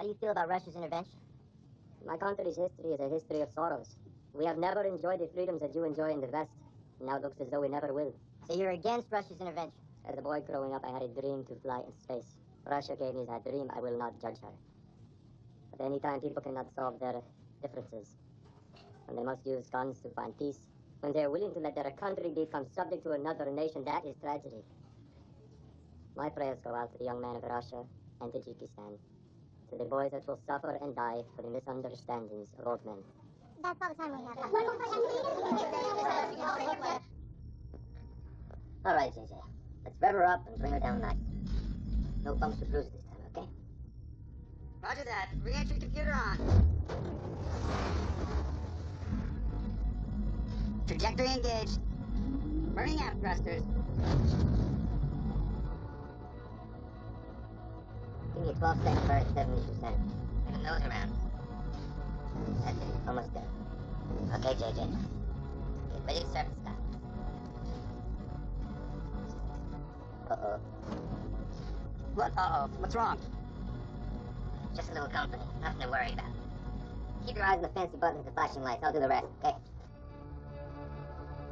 do you feel about Russia's intervention? My country's history is a history of sorrows. We have never enjoyed the freedoms that you enjoy in the West. Now it looks as though we never will. So you're against Russia's intervention? As a boy growing up, I had a dream to fly in space. Russia gave me that dream. I will not judge her. But any time people cannot solve their differences, when they must use guns to find peace, when they are willing to let their country become subject to another nation, that is tragedy. My prayers go out to the young men of Russia and Tajikistan, to the boys that will suffer and die for the misunderstandings of old men. That's all the time we have. All right, JJ. Let's rev her up and bring her down nice. No bumps or bruises this time, okay? Roger that. Re-entry computer on. Trajectory engaged. Burning aft thrusters. Give me a 12-second burn at 70%. Bring the nose around. That's it. Almost there. Okay, JJ. Get ready to start the stop. Uh-oh. What? Uh-oh. What's wrong? Just a little company. Nothing to worry about. Keep your eyes on the fancy buttons and flashing lights. I'll do the rest, okay?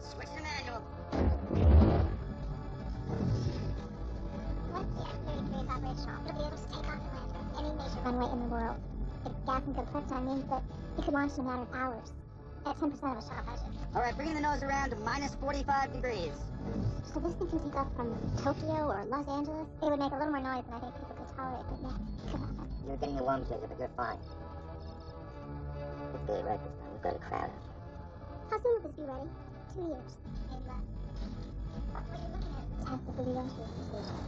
Switch to manual. Once the X-33 is operational, it'll be able to take off and land on any major runway in the world. Its gas and good prep time means that it could launch in a matter of hours, at 10% of a shuttle budget. All right, bringing the nose around to minus 45 degrees. So this thing can take off from Tokyo or Los Angeles. It would make a little more noise than I think people could tolerate, but yes, it could happen. You're getting the worm chaser, but you're fine. Let's get it right this time. We've got a crowd out. How soon will this be ready? 2 years. Maybe less. What you're looking at is the test of the re-entry station.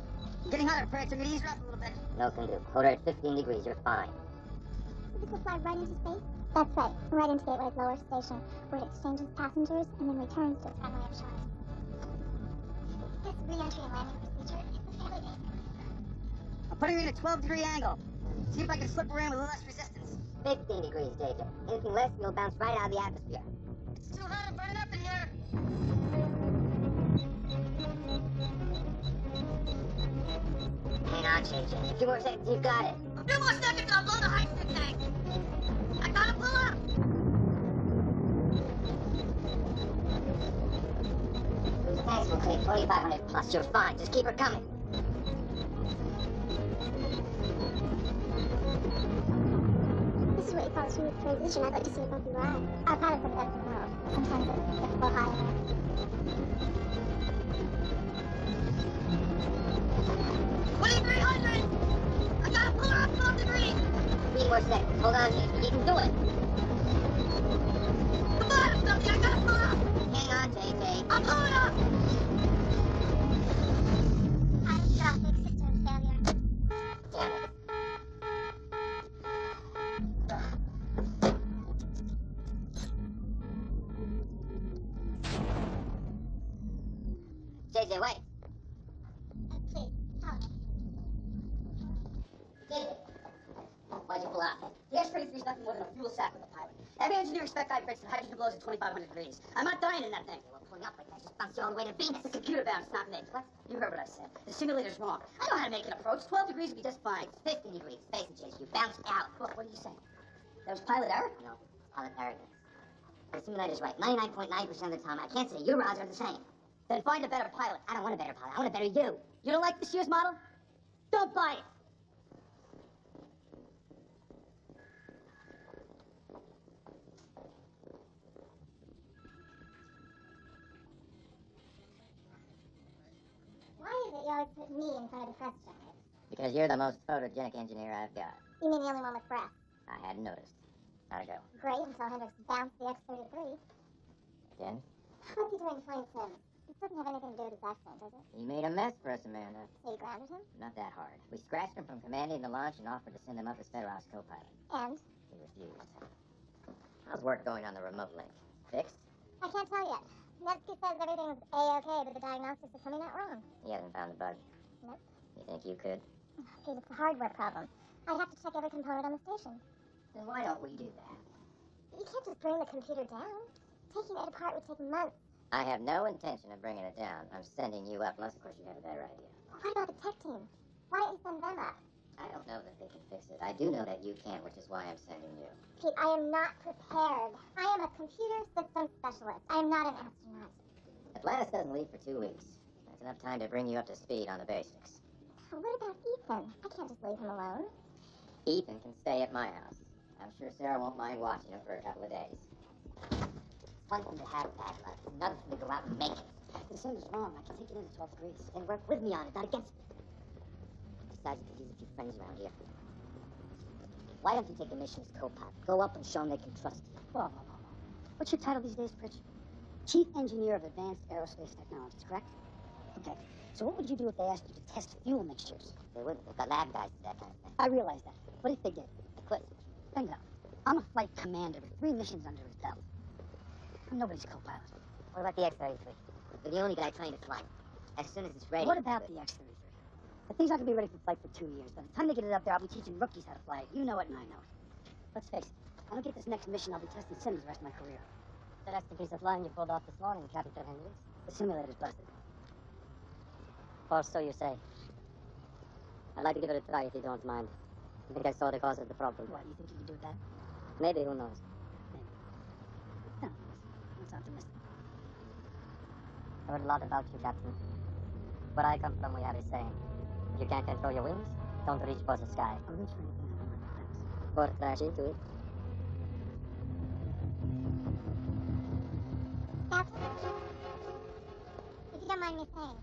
Getting hotter, Pritz. I'm going to ease her up a little bit. No can do. Hold her at 15 degrees. You're fine. So this will fly right into space? That's right, right into Gateway's lower station, where it exchanges passengers and then returns to its runway of choice. This re-entry and landing procedure is a fairly basic one. I'm putting her in a 12-degree angle. See if I can slip her in with a little less resistance. 15 degrees, JJ. Anything less, you'll bounce right out of the atmosphere. It's too hot. I'm burning up in here. Hang on, JJ. A few more seconds, you've got it. A few more seconds, I'll blow the high stick tank. I gotta pull up. Those tanks will take 2,500 plus. You're fine. Just keep her coming. This is what you call a smooth transition. I'd like to see it both you are. Our pilots are the best in the world. Sometimes it gets a little high in there. 2,300. I gotta pull her up 12 degrees. 3 more seconds. Hold on, JJ. You can do it. Come on, something. I gotta pull up. Hang on, JJ. I'm pulling up. Catastrophic system failure. Damn it. JJ, wait. Please, tell me. JJ. Why'd you pull out? The X-33 is nothing more than a fuel sack with a pilot. Every engineering spec guide predicts that hydrogen blows at 2,500 degrees. I'm not dying in that thing. Well, pulling up like that just bounced you all the way to Venus. It's computer bound, it's not me. What? You heard what I said. The simulator's wrong. I know how to make an approach. 12 degrees would be just fine. 15 degrees. Face it, JJ. You bounced out. What are you saying? That was pilot error? No, pilot arrogance. The simulator's right. 99.9% of the time. I can't say your odds are the same. Then find a better pilot. I don't want a better pilot. I want a better you. You don't like this year's model? Don't buy it. Why is it you always put me in front of the press generators? Because you're the most photogenic engineer I've got. You mean the only one with breath? I hadn't noticed. How'd it go? Great, until Hendricks bounced the X-33. Again? What's he doing flying Sims? This doesn't have anything to do with his accident, does it? He made a mess for us, Amanda. So you grounded him? Not that hard. We scratched him from commanding the launch and offered to send him up as Federos co-pilot. And? He refused. How's work going on the remote link? Fixed? I can't tell yet. Nevsky says everything's A-okay, but the diagnostics are coming out wrong. He hasn't found the bug. Nope. You think you could? Pete, it's a hardware problem. I'd have to check every component on the station. Then why don't we do that? You can't just bring the computer down. Taking it apart would take months. I have no intention of bringing it down. I'm sending you up, unless, of course, you have a better idea. What about the tech team? Why don't you send them up? I don't know that they can fix it. I do know that you can, which is why I'm sending you. Pete, I am not prepared. I am a computer systems specialist. I am not an astronaut. Atlantis doesn't leave for 2 weeks. That's enough time to bring you up to speed on the basics. What about Ethan? I can't just leave him alone. Ethan can stay at my house. I'm sure Sarah won't mind watching him for a couple of days. It's one thing to have bad luck. It's another thing to go out and make it. The sun is wrong. I can take it in at 12 degrees. Then work with me on it, not against me. Besides, you could use a few friends around here. Why don't you take the mission as co-pilot? Go up and show them they can trust you. Whoa, whoa, whoa, whoa. What's your title these days, Pritch? Chief Engineer of Advanced Aerospace Technologies, correct? Okay. So what would you do if they asked you to test fuel mixtures? They wouldn't. They've got lab guys to that kind of thing. I realize that. But if they did? They couldn't. Bingo. I'm a flight commander with 3 missions under his belt. I'm nobody's co-pilot. What about the X-33? You're the only guy trained to fly. As soon as it's ready... What about the X-33? The thing's not going to be ready for flight for 2 years. By the time they get it up there, I'll be teaching rookies how to fly it. You know it and I know it. Let's face it. If I don't get this next mission, I'll be testing sims the rest of my career. The last piece of flying you pulled off this morning, Captain Hendricks. The simulator's busted. Or so you say. I'd like to give it a try if you don't mind. I think I saw the cause of the problem. What, you think you can do that? Maybe, who knows? Maybe. No, that's optimistic. I heard a lot about you, Captain. Where I come from, we have a saying. If you can't control your wings, don't reach for the sky. I'll reach for anything I want. Thanks. Or crash into it. Captain? If you don't mind me saying,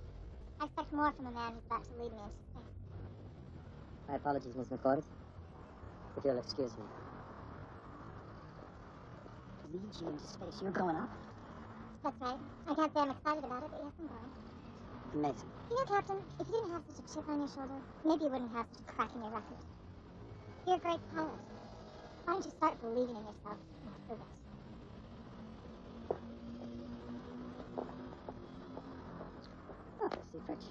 I expect more from a man who's about to lead me into space. My apologies, Miss McCord. If you'll excuse me. Lead you into space. You're going up? That's right. I can't say I'm excited about it, but yes, I'm going. Amazing. You know, Captain, if you didn't have such a chip on your shoulder, maybe you wouldn't have such a crack in your record. You're a great pilot. Why don't you start believing in yourself and prove it? Oh, see, Fritch.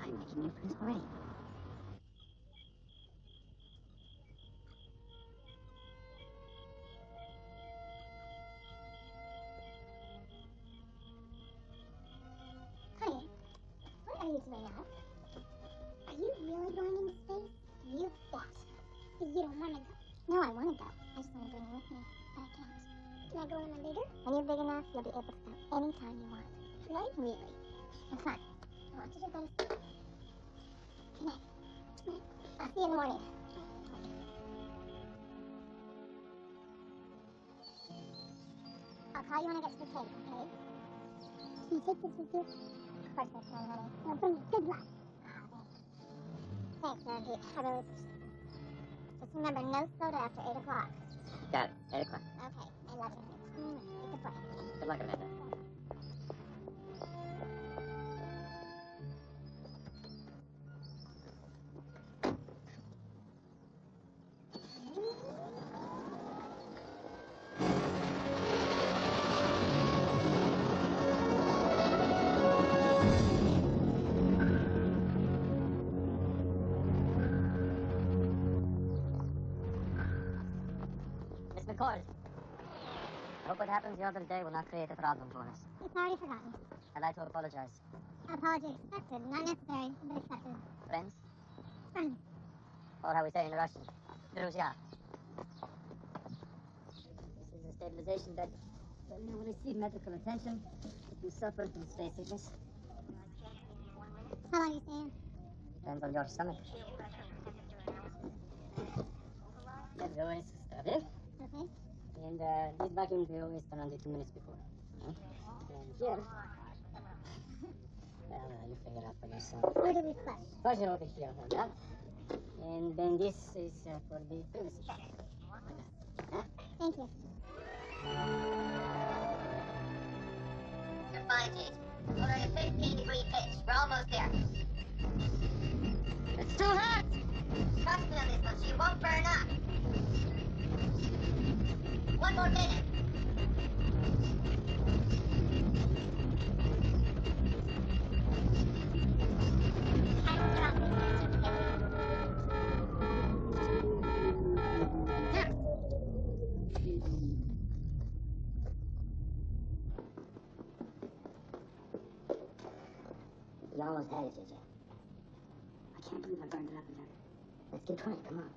I'm making new friends already. Honey, what are you doing up? Are you really going into space? You bet. You don't want to go. No, I want to go. I just want to bring you with me, but I can't. Can I go when I'm bigger? When you're big enough, you'll be able to go anytime you want. Right? Really. And fun. I want you to go to sleep. Good night. Good night. I'll see you in the morning. I'll call you when I get to the cave, okay? Can you take this with you? Of course I can, honey. Now bring me good luck. Thanks, Sarah Pete. I really appreciate it. Just remember, no soda after 8 o'clock. Got it. 8 o'clock. Okay, I love you, honey. Be good boy. Good luck, Amanda. Miss McCord. I hope what happens the other day will not create a problem for us. It's already forgotten. I'd like to apologize. Apology accepted. Not necessary, but accepted. Friends? Friends. Or how we say in Russian, друзья. This is a stabilization bed. But you will receive medical attention if you suffer from space sickness. How long are you staying? Depends on your stomach. The door is started. Okay. And these vacuums we always turn on 2 minutes before. And here, well, you figure out for yourself. Where do we flush? Flush it over here, like that. And then this is for the privacy. Like that. Huh? Thank you. You're fine, Jade. We're at a 15-degree pitch. We're almost there. It's too hot! Trust me on this one. She won't burn up. 1 more minute. You almost had it, JJ. I can't believe I burned it up again. Let's get trying, come on.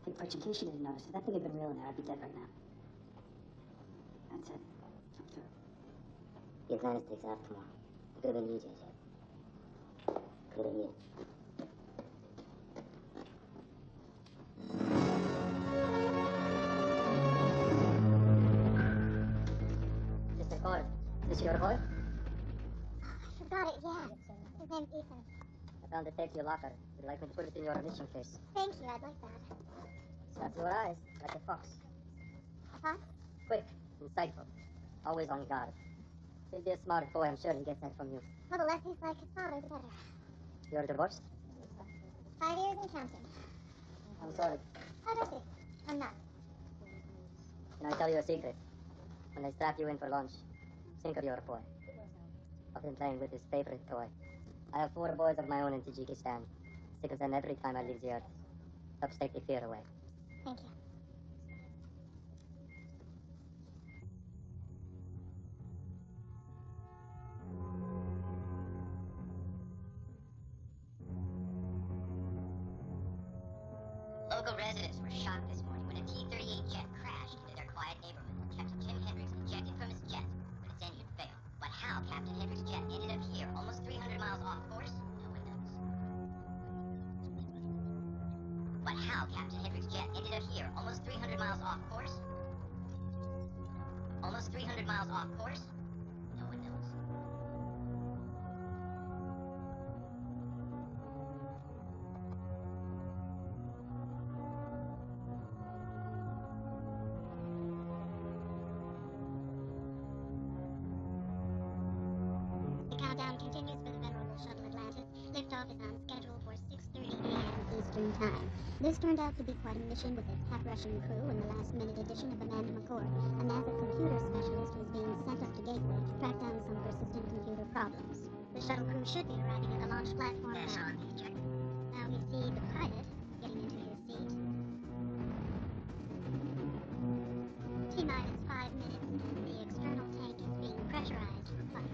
Hey, Perch, in case you didn't notice, if that thing had been real in there, I'd be dead right now. That's it. Jump through. The Atlantis takes off tomorrow. It could have been you, JJ. Could have been you. Mr. Cole, is this your boy? I forgot it, yes. His name's Ethan. I found the tape to your locker. Would you like me to put it in your mission case? Thank you, I'd like that. Strap your eyes, like a fox. Fox? Quick, insightful, always on guard. He'll be a smart boy, I'm sure he gets that from you. Well, the less he's like his father, the better. You're divorced? 5 years and counting. I'm sorry. Oh, don't be. I'm not. Can I tell you a secret? When they strap you in for lunch, think of your boy. I've been playing with his favorite toy. I have 4 boys of my own in Tajikistan. Think of them every time I leave the earth. Helps take the fear away. Thank you. Local residents were shocked this morning when a T-38 jet crashed into their quiet neighborhood. Captain Tim Hendricks ejected from his jet, but its engine failed. But how Captain Hendricks' jet ended up here, almost 300 miles off course, no one knows. But how Captain Hendricks' jet ended up here, almost 300 miles off course? Almost 300 miles off course? No one knows. The countdown continues for the venerable shuttle Atlantis. Liftoff is on schedule for 6:30 a.m. Eastern Time. This turned out to be quite a mission with its half-Russian crew and the last-minute addition of Amanda McCord, a NASA computer specialist who's being sent up to Gateway to track down some persistent computer problems. The shuttle crew should be arriving at the launch platform now. Now we see the pilot getting into his seat. T-minus 5 minutes, and the external tank is being pressurized for flight.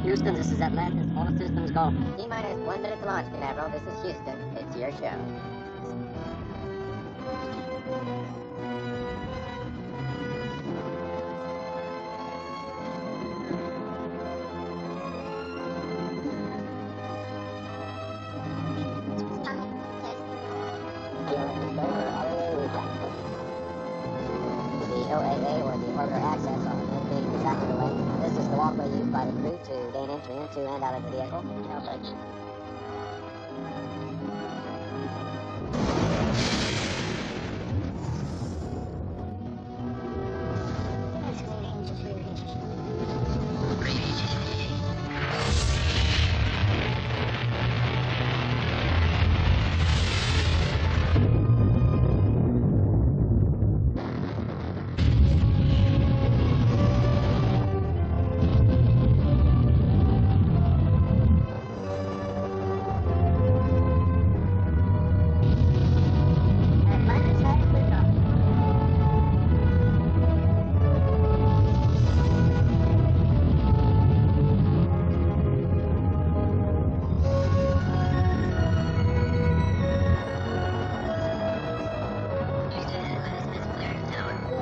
Houston, this is Atlantis. All systems go. T-minus 1 minute to launch, Canaveral. This is Houston. It's your show. The OAA or the Order Access are indicating the track of the way. This is the walkway used by the crew to gain entry into and out of the vehicle.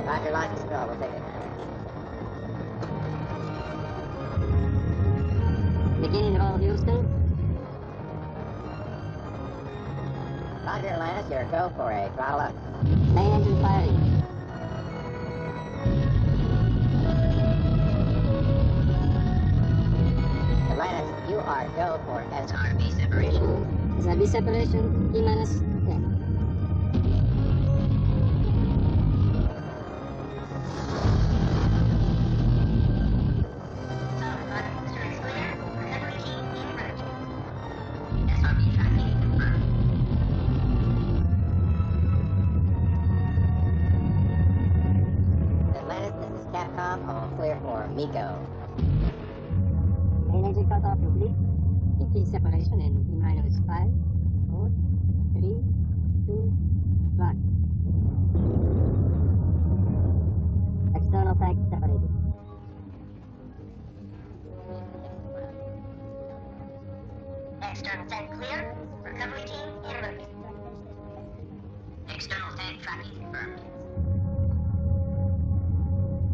Roger, launch control. We'll take it. Beginning roll, Houston. Roger, Atlantis. You're a go for a throttle up. Main engine firing. Atlantis, you are go for SRB separation. Is that B separation? T-minus? Yeah. Miko. Main engine cut off complete. EP separation in T minus 5, 4, 3, 2, 1. External tank separated. External tank clear. Recovery team en route. External tank tracking confirmed.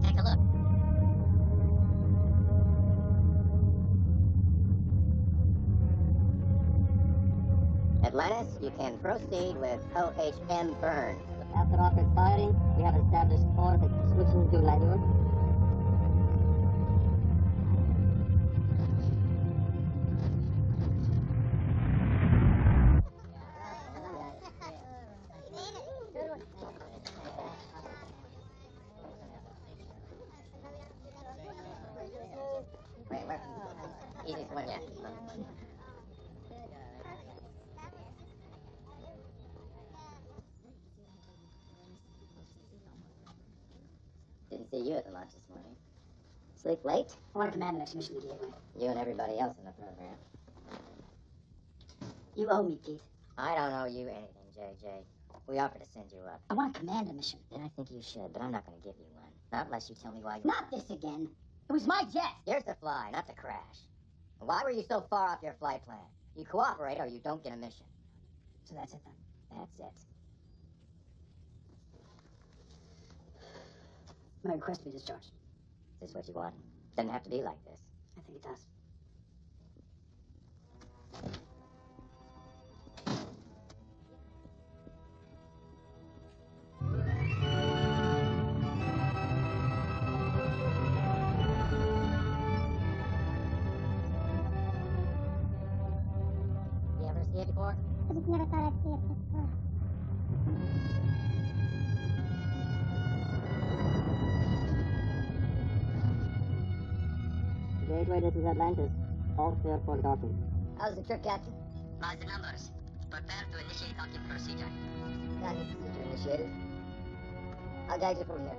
Take a look. Atlantis, you can proceed with OHM burn. After rocket firing, we have established orbit switching to manure. Wait, where? Easiest one yet. Didn't see you at the launch this morning. Sleep late? I want to command the next mission to Gateway. You and everybody else in the program. You owe me, Pete. I don't owe you anything, JJ. We offered to send you up. I want to command a mission. Then I think you should, but I'm not going to give you one. Not unless you tell me why you... Not this again. It was my jet. Yours to fly, not to crash. Why were you so far off your flight plan? You cooperate or you don't get a mission. So that's it then. That's it. My request to be discharged. Is this what you want? Doesn't have to be like this. I think it does. You ever see it before? I just never thought I'd see it this close. Gateway, this is Atlantis. All clear for docking. How's the trip, Captain? How's the numbers? Prepare to initiate docking procedure. Docking procedure initiated. I'll guide you from here.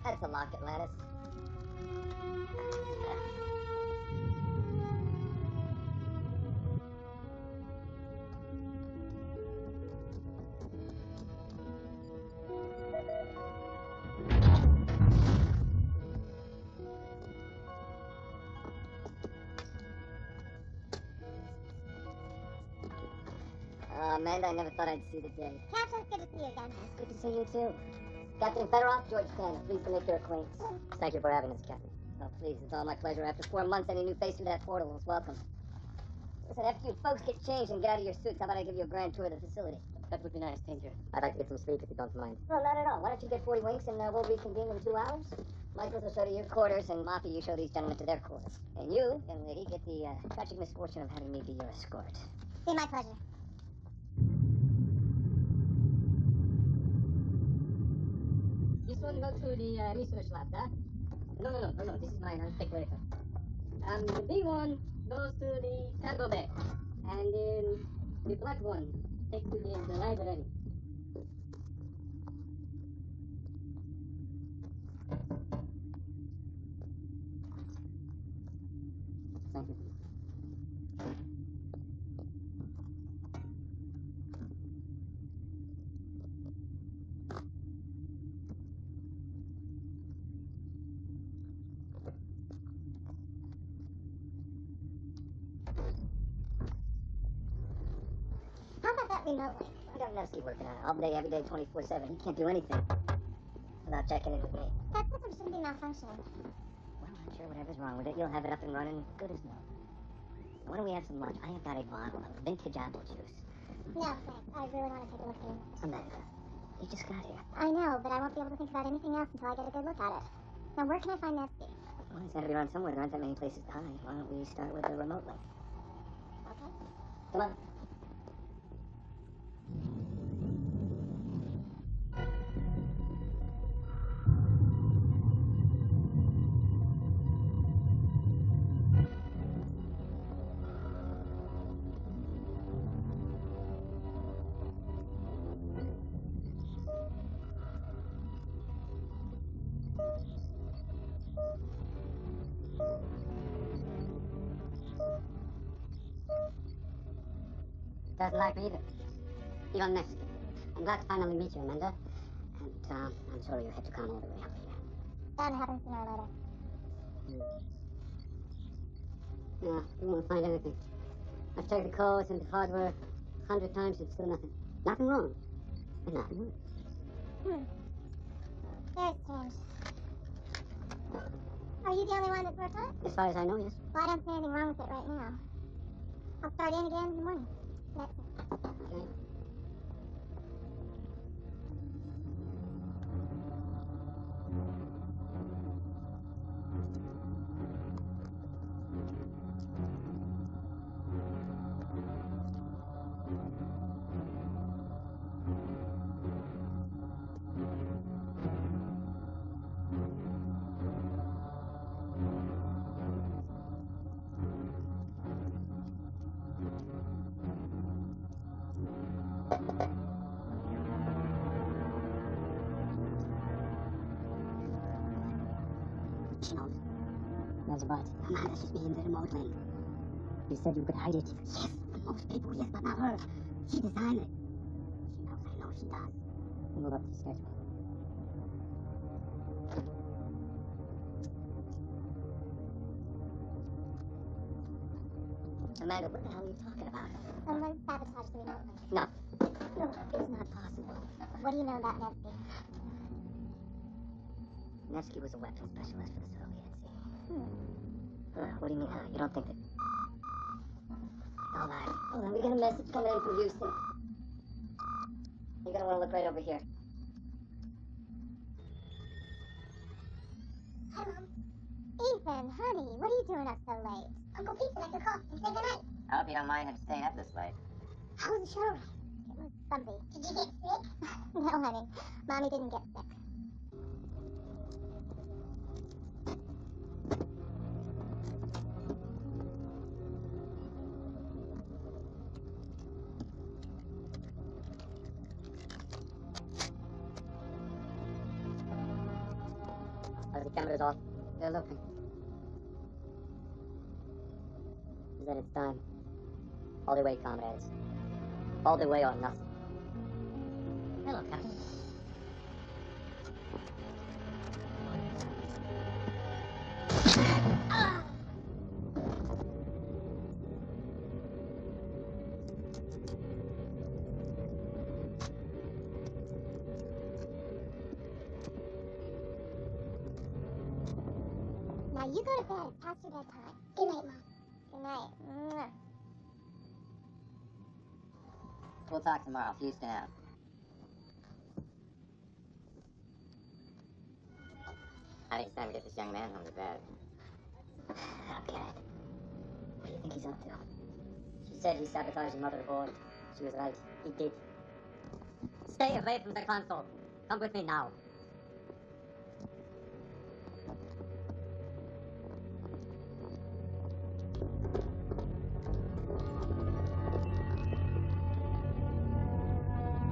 That's a lock, Atlantis. Amanda, I never thought I'd see the day. Captain, it's good to see you again. It's good to see you, too. Captain Federoff, George Tanner, pleased to make your acquaintance. Thank you for having us, Captain. Oh, please, it's all my pleasure. After 4 months, any new face through that portal is welcome. Listen, after you folks get changed and get out of your suits, how about I give you a grand tour of the facility? That would be nice, thank you. I'd like to get some sleep if you don't mind. No, not at all. Why don't you get 40 winks and we'll reconvene in 2 hours? Michaels will show you your quarters, and Moffy, you show these gentlemen to their quarters. And you, young lady, get the tragic misfortune of having me be your escort. Be my pleasure. This one goes to the research lab, huh? No. This is mine. I'll take later. The big one goes to the cargo bay. And then the black one takes to the library. Thank you. How about that remote link? I got Nevsky working on it all day, every day, 24/7. He can't do anything without checking in with me. That system shouldn't be malfunctioning. Well, I'm sure whatever's wrong with it, you'll have it up and running good as new. Why don't we have some lunch? I have got a bottle of vintage apple juice. No, thanks. I really want to take a look in. Amanda, You just got here. I know, but I won't be able to think about anything else until I get a good look at it. Now, where can I find Nevsky? Well, he's got to be around somewhere. There aren't that many places to hide. Why don't we start with a remote link? Okay. Come on. Doesn't like me either. Ivan Nevsky. I'm glad to finally meet you, Amanda. And, I'm sorry you had to come all the way up here. That happens sooner or later. No, you won't find anything. I've checked the codes and the hardware 100 times and still nothing. Nothing wrong. And nothing wrong. Very strange. Are you the only one that's worked on it? As far as I know, yes. Well, I don't see anything wrong with it right now. I'll start in again in the morning. That's it. Okay. She knows. That's right. Amanda, she's being the remote link. You said you could hide it. Yes, most people, yes, but not her. She designed it. She knows, I know she does. We move up to the schedule. Amanda, what the hell are you talking about? Someone sabotaged the remote link. No. No, it's not possible. What do you know about Nevsky? Nevsky was a weapons specialist for the Soviets. Hmm. What do you mean, huh? You don't think that... Hold on, we got a message coming in from Houston. You're gonna want to look right over here. Hi, Mom. Ethan, honey, what are you doing up so late? Uncle Pete's like to call and say goodnight. I hope you don't mind him staying up this late. How was the show ride? It was bumpy. Did you get sick? No, honey. Mommy didn't get sick. Are the cameras off? They're looking. Then it's time. All the way, comrades. All the way or nothing. Hello, Captain. Now you go to bed. It's past your bedtime. Good night, Mom. Good night. Mwah. We'll talk tomorrow. Houston out. I think it's time to get this young man home to bed. I don't get it. What do you think he's up to? She said he sabotaged the motherboard. She was right. He did. Stay away from the console. Come with me now.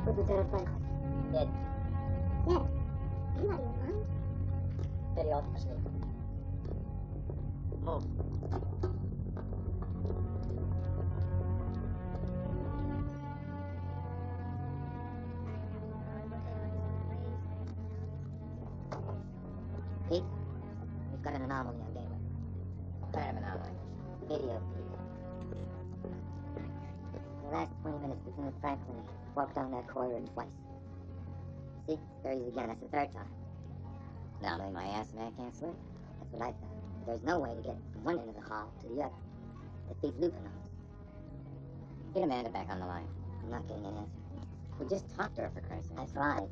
Where's Lieutenant Franklin? Dead. Ned, you out of your mind? Very odd, asleep. Move. Pete, we've got an anomaly on Gateway. What kind of anomaly? Video feed. For the last 20 minutes, Lieutenant Franklin walked down that corridor twice. See? There he is again. That's the third time. Now lay my ass and I can't sleep. That's what I thought. There's no way to get from one end of the hall to the other. The thief looping on us. Get Amanda back on the line. I'm not getting an answer. We just talked to her, for Christ's sake. That's right.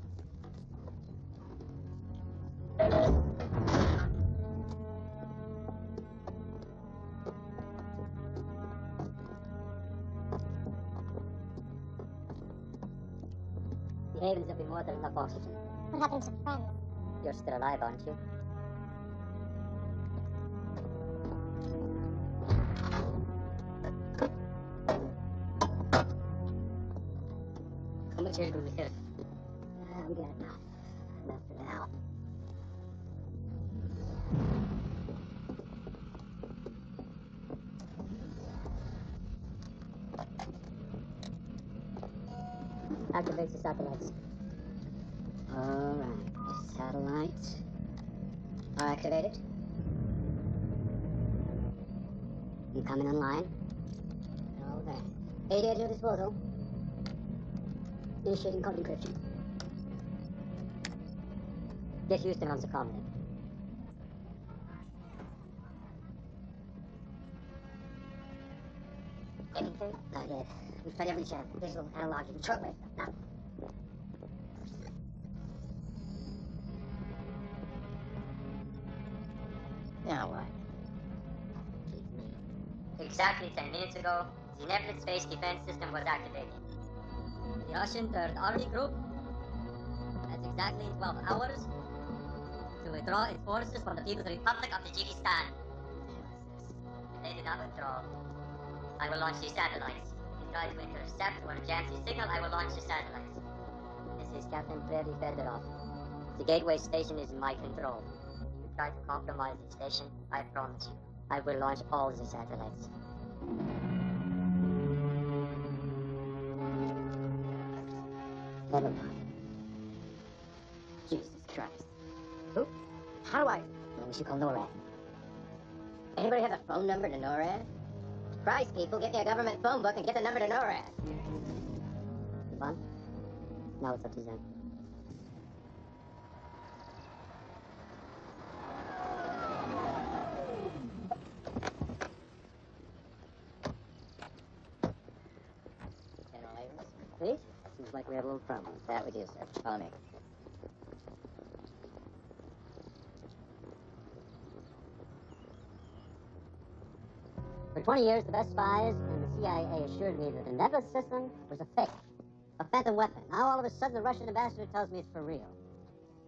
The Havens will be more than enough oxygen. What happened to friends? You're still alive, aren't you? How much air do we have? We got enough. Enough for now. Activate the satellites. All right. Satellites are activated. You coming online? Okay. AD at your disposal. Initiating code encryption. Get Houston on the comm link. Anything? Not yet. We've tried every channel. Digital, analog, even shortwave. No. Now what? Exactly 10 minutes ago, the Neptune space defense system was activated. The Russian Third Army Group has exactly 12 hours to withdraw its forces from the People's Republic of Tajikistan. If they do not withdraw, I will launch the satellites. If you try to intercept or jam the signal, I will launch the satellites. This is Captain Freddy Fedorov. The gateway station is in my control. If you try to compromise the station, I promise you, I will launch all the satellites. Never mind. Jesus Christ. Who? How do I? Well, we should call NORAD. Anybody have a phone number to NORAD? Christ, people, get me a government phone book and get the number to NORAD. Ivan? Now it's up to them. General Abrams? Please? Seems like we have a little problem. That we do, sir. Follow me. For 20 years, the best spies and the CIA assured me that the Nebula system was a fake, a phantom weapon. Now, all of a sudden, the Russian ambassador tells me it's for real.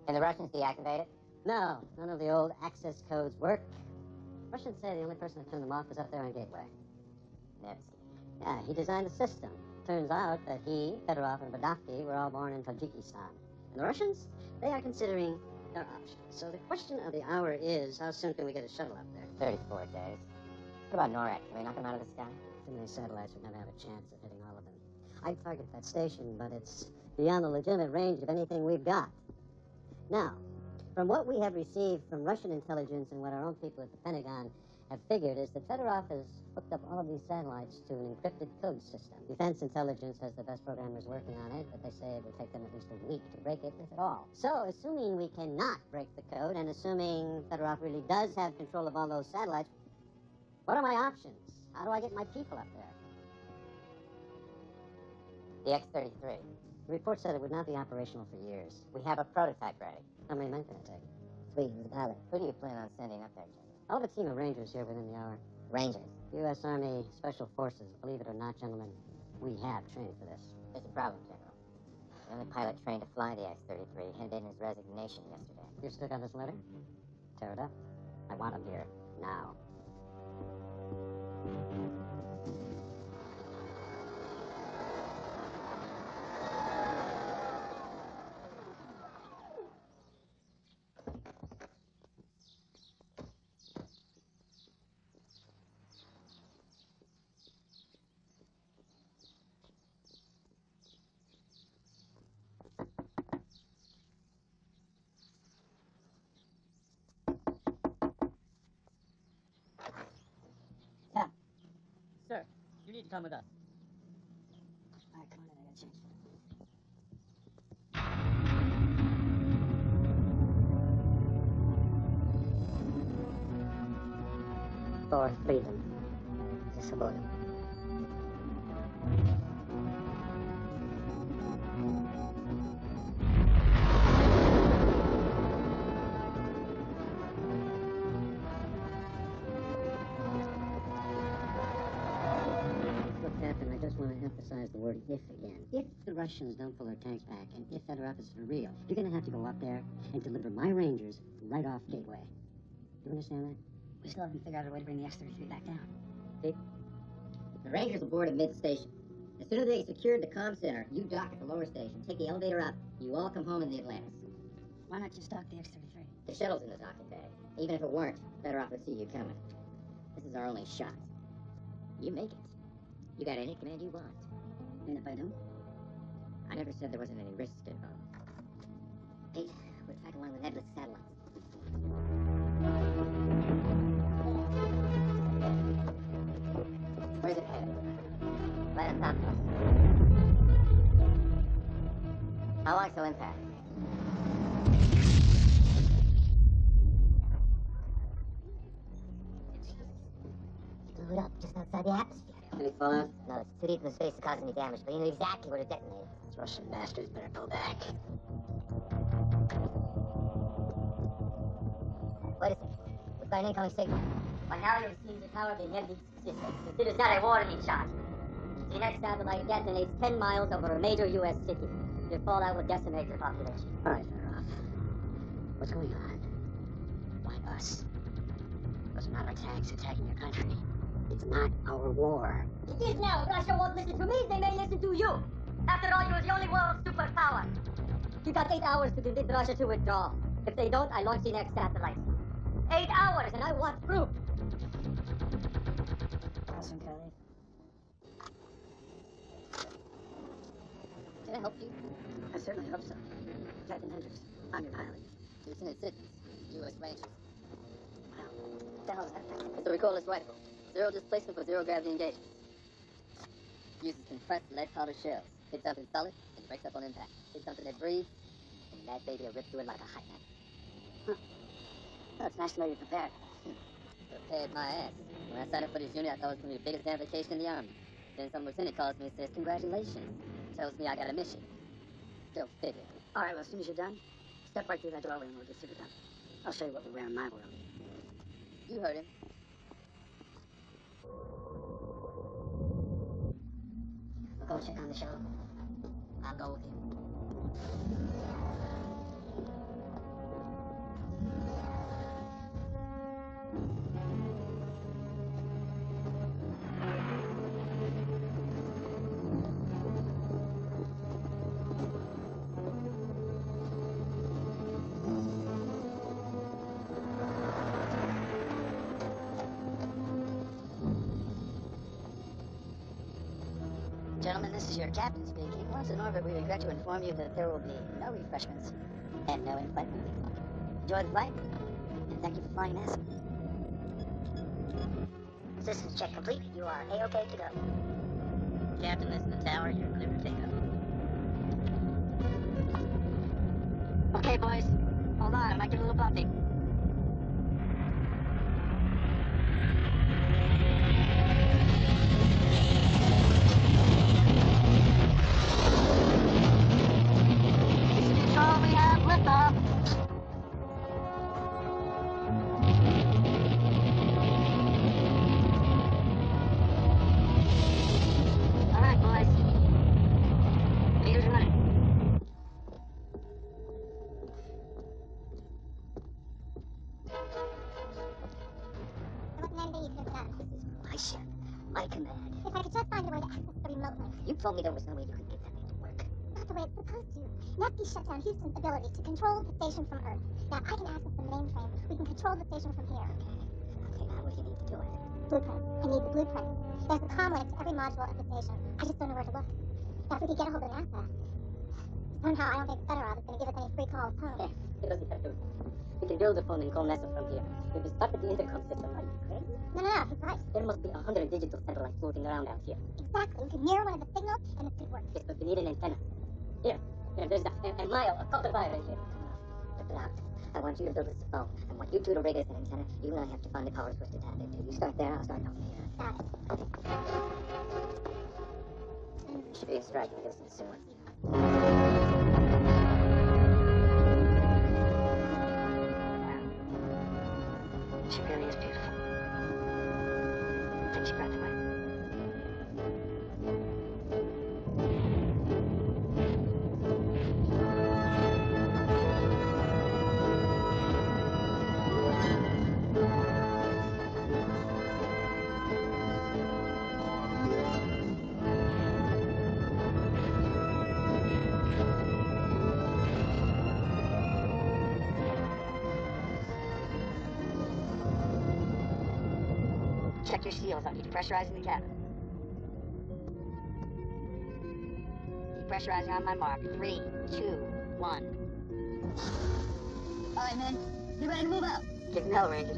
Can the Russians deactivate it? No, none of the old access codes work. Russians say the only person that turned them off was up there on Gateway. Nevsky. Yeah, he designed the system. Turns out that he, Fedorov, and Badovsky were all born in Tajikistan. And the Russians, they are considering their options. So the question of the hour is, how soon can we get a shuttle up there? 34 days. What about NORAD? Can we knock them out of the sky? Too many satellites would never have a chance of hitting all of them. I'd target that station, but it's beyond the legitimate range of anything we've got. Now, from what we have received from Russian intelligence and what our own people at the Pentagon have figured is that Fedorov has hooked up all of these satellites to an encrypted code system. Defense intelligence has the best programmers working on it, but they say it will take them at least a week to break it, if at all. So, assuming we cannot break the code, and assuming Fedorov really does have control of all those satellites, what are my options? How do I get my people up there? The X-33. The report said it would not be operational for years. We have a prototype ready. How many men can it take? 3 with the pilot. Who do you plan on sending up there, General? I'll have a team of Rangers here within the hour. Rangers. U.S. Army Special Forces. Believe it or not, gentlemen, we have trained for this. There's a problem, General. The only pilot trained to fly the X-33 handed in his resignation yesterday. You still got this letter? Tear it up. I want him here. Now. Sir, you need to come with us. All right, come on in. I gotta change. For freedom. За свободу. just want to emphasize the word if again. If the Russians don't pull their tanks back, and if Fedorov is for real, you're going to have to go up there and deliver my Rangers right off Gateway. You understand that? We still haven't figured out a way to bring the X-33 back down. See? The Rangers will board at mid-station. As soon as they secured the comm center, you dock at the lower station, take the elevator up, you all come home in the Atlantis. Why not just dock the X-33? The shuttle's in the docking bay. Even if it weren't, Fedorov would see you coming. This is our only shot. You make it. You got any command you want. And if I don't? I never said there wasn't any risk involved. Pete, we're tracking one of the nebulous satellites. Where's it headed? Right on top of us. How long till impact? Blew it up just outside the atmosphere. Any fallout? No, it's too deep in the space to cause any damage, but you know exactly where to detonate it. Those Russian bastards better pull back. Wait a second. We've got an incoming signal. By now you receive the power of the Nebulous system. Consider that a warning shot. The next satellite detonates 10 miles over a major U.S. city. Your fallout will decimate the population. All right, Fedorov. What's going on? Why us? Those are not our tanks attacking your country. It's not our war. It is now. Russia won't listen to me. They may listen to you. After all, you're the only world superpower. You got 8 hours to convince Russia to withdraw. If they don't, I launch the next satellite. 8 hours, and I want proof. How soon can I leave? Can I help you? I certainly hope so. Captain Hendricks, I'm your pilot. Lieutenant Siddons, U.S. Rangers. Wow. What the hell is that thing? It's a recordless rifle. Zero displacement for zero gravity engagement. Uses compressed lead powder shells. Hits up in solid and breaks up on impact. Hits something that breathes, and that baby will rip through it like a hot knife. Well, it's nice to know you're prepared. Prepared my ass. When I signed up for this unit, I thought it was going to be the biggest damn vacation in the Army. Then some lieutenant calls me and says, congratulations. Tells me I got a mission. Go figure. All right, well, as soon as you're done, step right through that doorway and we'll get super done. I'll show you what we wear in my world. You heard him. We'll go check on the shuttle. I'll go with you. Gentlemen, this is your captain speaking. Once in orbit, we regret to inform you that there will be no refreshments and no in-flight movie. Enjoy the flight, and thank you for flying NASA. Systems check complete. You are A-OK to go. Captain, this is the tower. You're clear to take up. Okay, boys. Hold on, I might get a little bumpy. Control, we have liftoff. All right, boys. Meters running. There wasn't anything you could have done. This is my ship, my command. If I could just find a way to access the remote link. You told me there was no way you could get that thing to work. Not the way it's supposed to. Nevsky shut down Houston's ability to control the station from Earth. Now I can access the mainframe. We can control the station from here. Okay, now what do you need to do it? Blueprints. I need the blueprints. There's a comm link to every module of the station. I just don't know where to look. Now if we could get a hold of NASA. Somehow I don't think Fedorov is going to give us any free calls home. Yeah, he doesn't have to. We can build a phone and call NASA from here. We can start with the intercom system. Are you crazy? No, he's right. There must be 100 digital satellites floating around out here. Exactly. We could mirror one of the signals and this could work. Yes, but we need an antenna. Here, there's a mile, a copper wire right here. Put it out. I want you to build us a phone. I want you two to rig us an antenna. You and I have to find the power source to tap into. You start there, I'll start over here. Got it. Should be a striking distance soon. She really is beautiful. Takes your breath away. your seals. I'm depressurizing the cabin. Depressurizing on my mark. 3, 2, 1. All right, men. Get ready to move out. Give them hell, Rangers.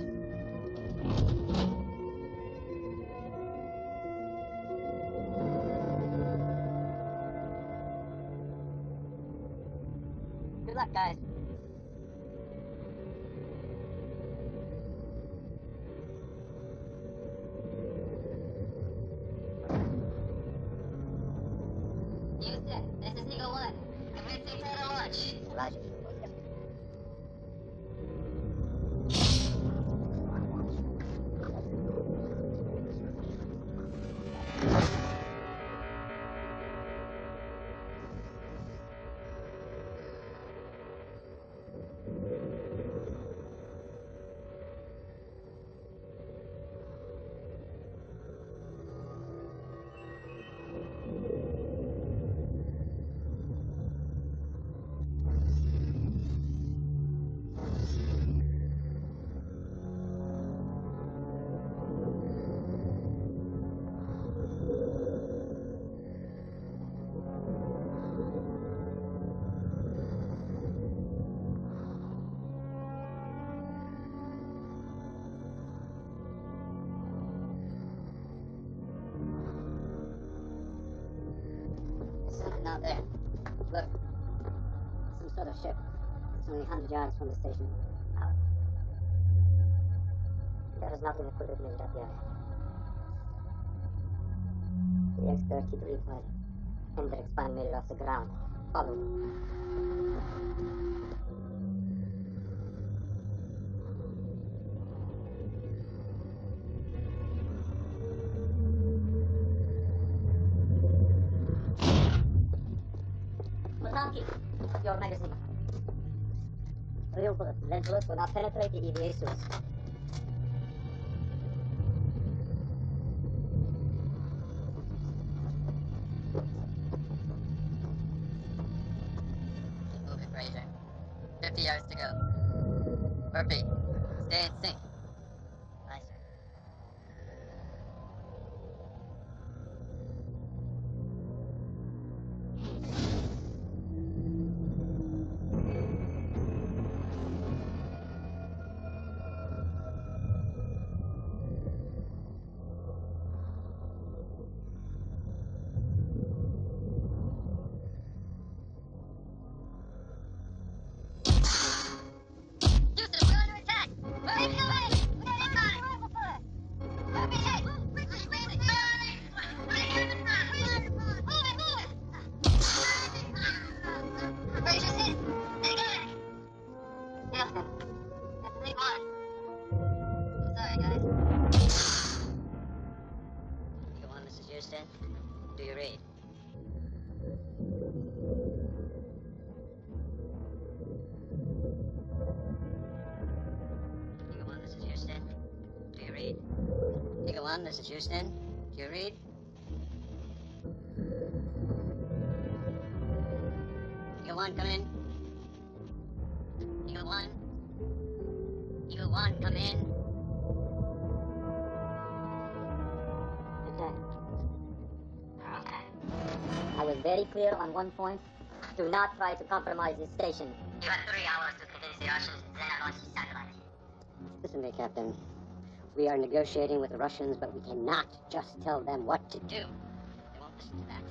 Good luck, guys. Houston, this is Eagle 1. Commencing total launch. Roger. Something out there. Look. Some sort of ship. It's only 100 yards from the station. Out. There is nothing that could have made it up here. The X-33 fighter. Hendricks finally made it off the ground. Follow me. Matanki, Your magazine. Real bullet. Lead bullets will not penetrate the EVA suits. keep moving, Fraser. 50 yards to go. Murphy, stay in sync. Aye, sir. Houston, we're under attack! Murphy, no way! We are incoming! Murphy, hey! Fraser, sit! Take it! Houston, that's big one. I'm sorry, guys. Eagle 1, this is Houston. Do you read? Eagle 1, this is Houston. Do you read? Eagle 1, this is Houston. Do you read? Eagle 1, come in. Eagle 1. Eagle 1, come in. Lieutenant, Okay. I was very clear on one point. Do not try to compromise this station. You have 3 hours to convince the Russians to then launch the satellite. Listen to me, Captain. We are negotiating with the Russians, but we cannot just tell them what to do. They won't listen to that.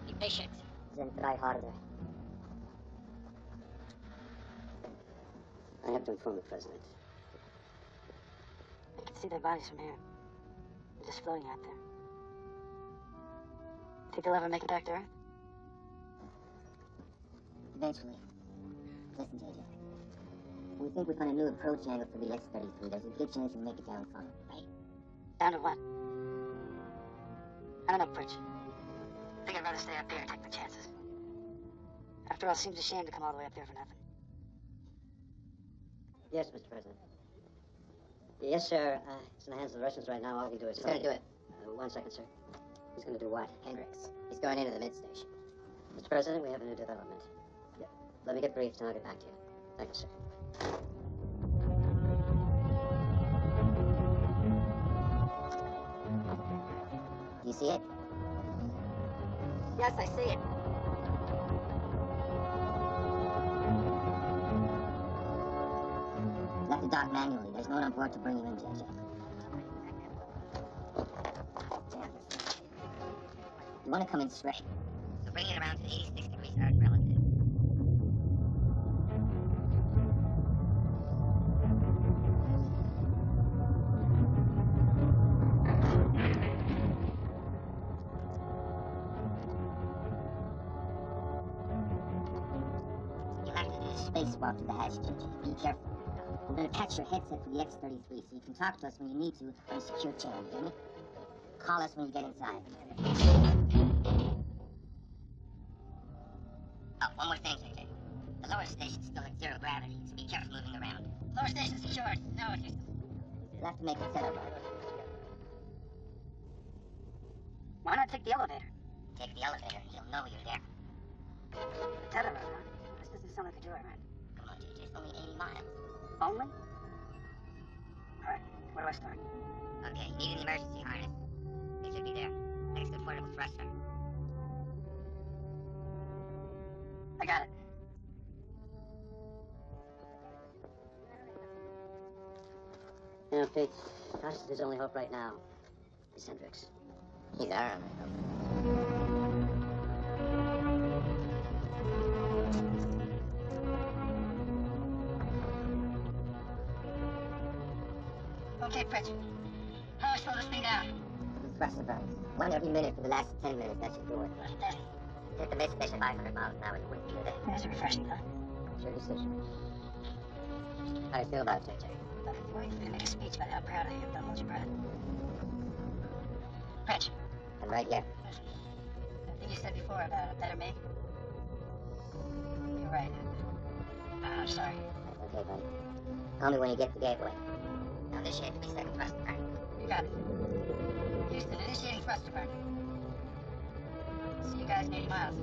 Be patient. Then try harder. I have to inform the President. I can see their bodies from here. They're just floating out there. Think they'll ever make it back to Earth? Eventually. Listen, JJ. We think we found a new approach angle for the X-33. There's a good chance we'll make it down from it. Right? Down to what? I don't know, Pritch. I think I'd rather stay up here and take my chances. After all, it seems a shame to come all the way up there for nothing. Yes, Mr. President. Yes, sir. It's in the hands of the Russians right now. All we can do is... He's gonna do it. 1 second, sir. He's gonna do what? Hendricks. He's going into the mid-station. Mr. President, we have a new development. Let me get briefed and I'll get back to you. Thank you, sir. Do you see it? Yes, I see it. Left the dock manually. There's no one on board to bring you in, JJ. You want to come in straight. So bring it around to 86 degrees Earth relative. You'll have to do the spacewalk to the hatch, JJ. Be careful. I'm gonna patch your headset for the X-33 so you can talk to us when you need to on a secure channel, you hear me? Call us when you get inside. Oh, one more thing, JJ. The lower station's still at zero gravity, so be careful moving around. Lower station secured. No, Houston. You'll have to make it setup. Why not take the elevator? Take the elevator and he'll know you're there. Tether, huh? This doesn't sound like a joyride. Come on, JJ, it's only 80 miles. Only? Alright, where do I start? Okay, you need an emergency harness. It should be there, next to the portable thruster. I got it. Yeah, Pete. His only hope right now is Hendricks. He's our only Okay, Pritch. How do I slow this thing down? The thruster burns. One every minute for the last 10 minutes, that should do it. Steady. Hit the base station 500 miles an hour and it wouldn't be a day. That's refreshing, huh? It's your decision. How do you feel about it, JJ? I've been waiting for you to make a speech about how proud I am. Don't hold your breath. Pritch, I'm right here. listen. The thing you said before about a better me? You're right. I'm sorry. That's okay, buddy. Call me when you get to Gateway. Now initiate the second thruster burn. You got it. Houston, initiating thruster burn. See you guys in 80 miles.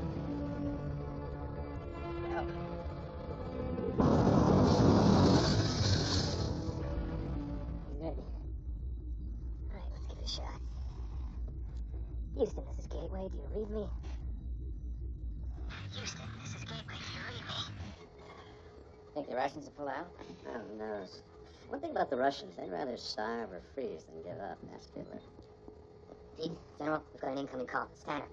I hope. He's ready. Alright, let's give it a shot. Houston, this is Gateway. Do you read me? Houston, this is Gateway. Do you read me? Think the Russians will pull out? Who knows? One thing about the Russians, they'd rather starve or freeze than give up. Ask Hitler. Pete, General, we've got an incoming call. It's Tanner.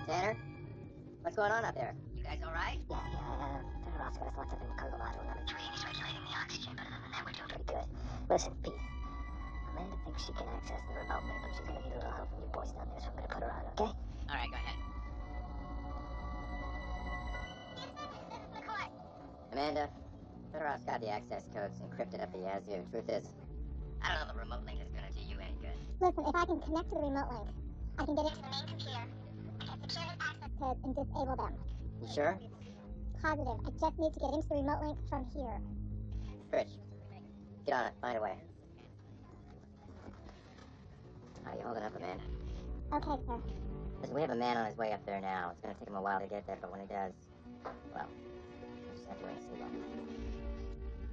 Tanner? What's going on out there? You guys all right? Yeah, Ross got us locked up in Colorado. Number 3, and he's regulating the oxygen, but other than that, we're doing pretty good. Listen, Pete. Amanda thinks she can access the remote link, but she's gonna need a little help from you boys down there, so I'm gonna put her on, okay? All right, go ahead. Amanda, Fedorow's got the access codes encrypted up the Yazoo. Truth is, I don't know if the remote link is gonna do you any good. Listen, if I can connect to the remote link, I can get into the main computer. I can secure his access codes and disable them. You sure? Positive. I just need to get into the remote link from here. Rich, get on it. Find a way. How you holding up, Amanda? Okay, sir. Listen, we have a man on his way up there now. It's gonna take him a while to get there, but when he does, well, we'll just have to wait and see what.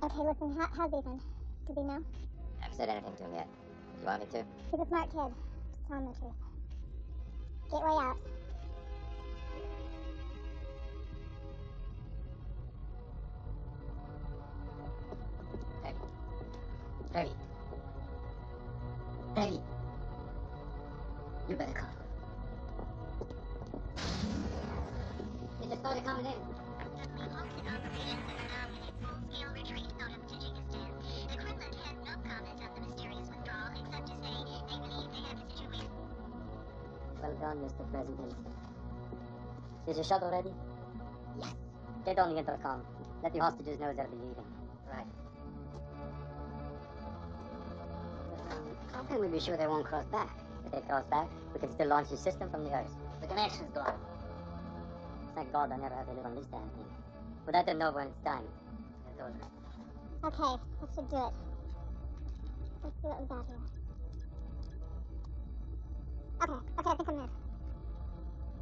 Okay, listen, how's Ethan? Does he know? I haven't said anything to him yet. You want me to? He's a smart kid. Just tell him the truth. Gateway out. Heavy. Heavy. You better come. They just started coming in. We halted operations and are now in a full-scale retreat out of Tajikistan. The Kremlin has no comment on the mysterious withdrawal, except to say they believe they have a situation. Well done, Mr. President. Is your shuttle ready? Yes. Get on the intercom. Let the hostages know they'll be leaving. Right. How can we be sure they won't cross back? If they cross back, we can still launch the system from the Earth. The connection's gone. Thank God I never have to live on this damn thing. But let them know when it's time. It's over. Okay, that should do it. Let's see what we got here. Okay, I think I'm there.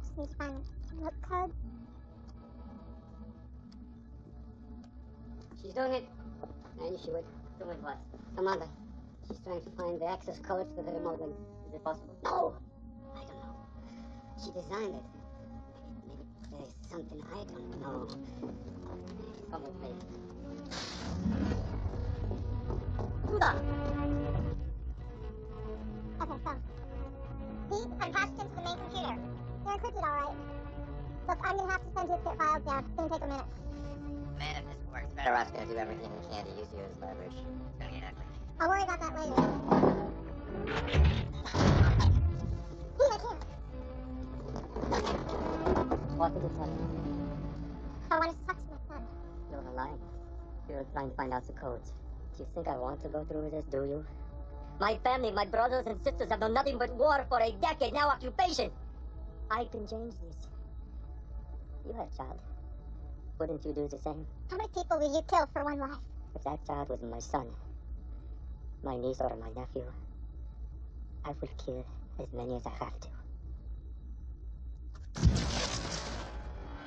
Just need to find the look code. She's doing it. I knew she would. Doing what? Commander, She's trying to find the access codes to the remote link. Is it possible? No! I don't know. She designed it. Maybe there's something I don't know. Come with me. Okay, so. See, I'm patched into the main computer. They're encrypted all right. Look, I'm gonna have to send you the files down. It's gonna take a minute. Man, if this works, Fedorow's gonna do everything he can to use you as leverage. it's gonna get ugly. I'll worry about that later. Here, here. What did it tell you? I wanted to talk to my son. You're lying. You're trying to find out the codes. Do you think I want to go through with this, do you? My family, my brothers and sisters have done nothing but war for a decade, now occupation. I can change this. You had a child. Wouldn't you do the same? How many people will you kill for one life? If that child was my son, my niece or my nephew, I will kill as many as I have to.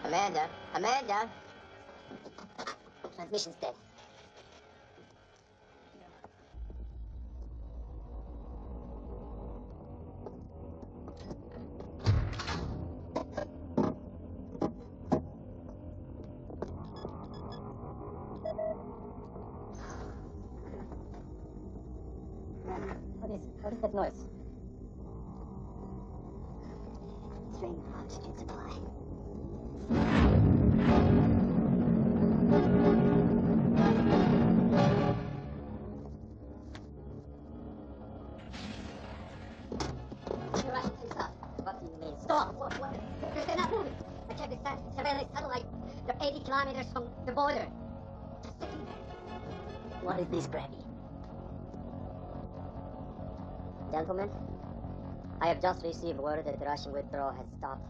Amanda! Amanda! Transmission's dead. What is that noise? Drain of oxygen supply. You're right, stop. What do you mean? Stop! What? They're not moving. I checked the surveillance satellite. They're 80 kilometers from the border. What is this, Granny? Gentlemen, I have just received word that the Russian withdrawal has stopped.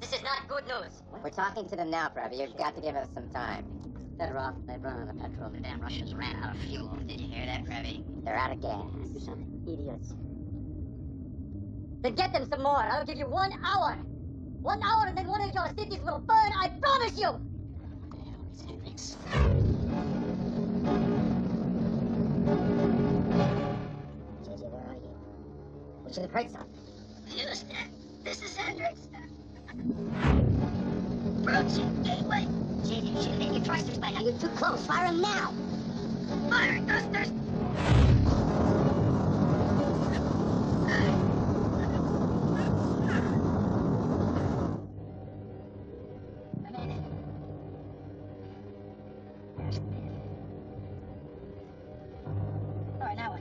This is not good news. We're talking to them now, Previ. You've got to give us some time. Fedorov, they've run out of petrol. The damn Russians ran out of fuel. Did you hear that, Previ? They're out of gas. Idiots. Then get them some more. I'll give you 1 hour. 1 hour and then one of your cities will burn, I promise you! It's Hendrix. JJ, where are you? We should have heard something. Houston, this is Hendrix. Approaching gateway. JJ, you should have made your thrusters by now. You're too close. Fire them now. Fire thrusters. All right, now what?